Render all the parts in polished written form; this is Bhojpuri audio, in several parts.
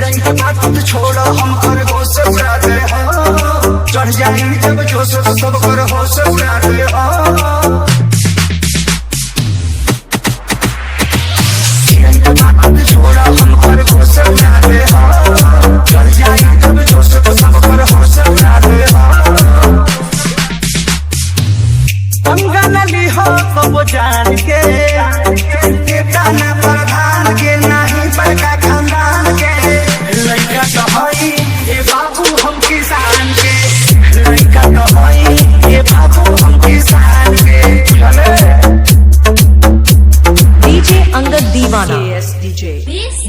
हिरन के बात तो छोड़ो हम कर होश उड़ा दे हो, चढ़ जाई जब जोश तो सब कर होश उड़ा दे हो। हिरन के बात तो छोड़ो हम कर होश उड़ा दे हो, चढ़ जाई जब जोश तो सब कर होश उड़ा दे हो। पंगा न ली हो कबो जान के, नेता न प्रधान के नहीं बड़का खानदान के। लड़का तो हई ये बाबू हम किसान के, लड़का तो हई ये बाबू हम किसान के। चले डीजे अंगद दीवाना,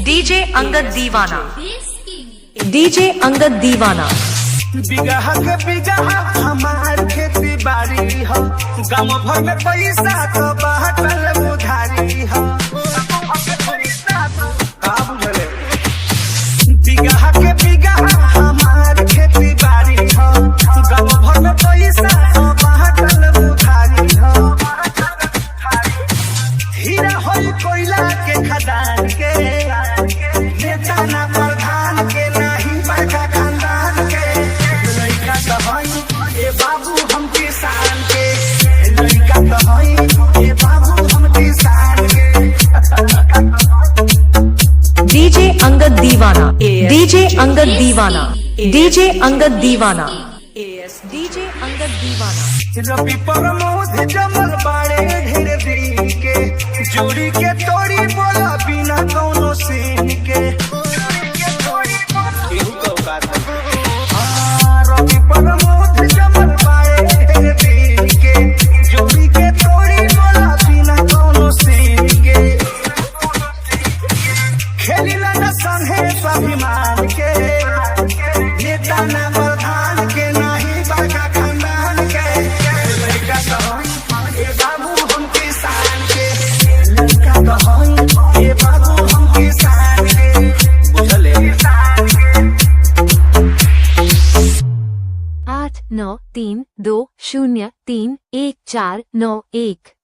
डीजे अंगद दीवाना, डीजे अंगद दीवाना। बिगहा के बिगहा हमार खेती बाड़ी हो, गाँव भर में पैसा तो बाटल उधारी हो। का बुझले बिगहा के बिगहा हमार खेती बाड़ी हो, गाँव भर में पैसा तो बाटल उधारी हो। हीरा होई कोयला के खदान के, नेता ना प्रधान के नहीं बड़का खानदान के। लड़का तो हई ये बाबू हम किसान के, लड़का तो हई ये बाबू हम किसान के। डीजे अंगद दीवाना, डीजे अंगद दीवाना, डीजे अंगद दीवाना, डीजे अंगद दीवाना। रवि प्रमोद जमल बाड़े ढेर दिन के, जोड़ी के तोड़ी बोला बिना कौनो सीन के। रवि प्रमोद जमल बाड़े ढेर दिन के, जोड़ी के तोड़ी बोला बिना कौनो सीन के। खेलिला न संगे स्वाभिमान के, नेता न प्रधान के नहीं बड़का खानदान के। लड़का तो हई ये बाबू हम किसान के, लड़का तो हई ये बाबू हम किसान के। बुझले 8 9 3 2 0 3 1 4 9 1।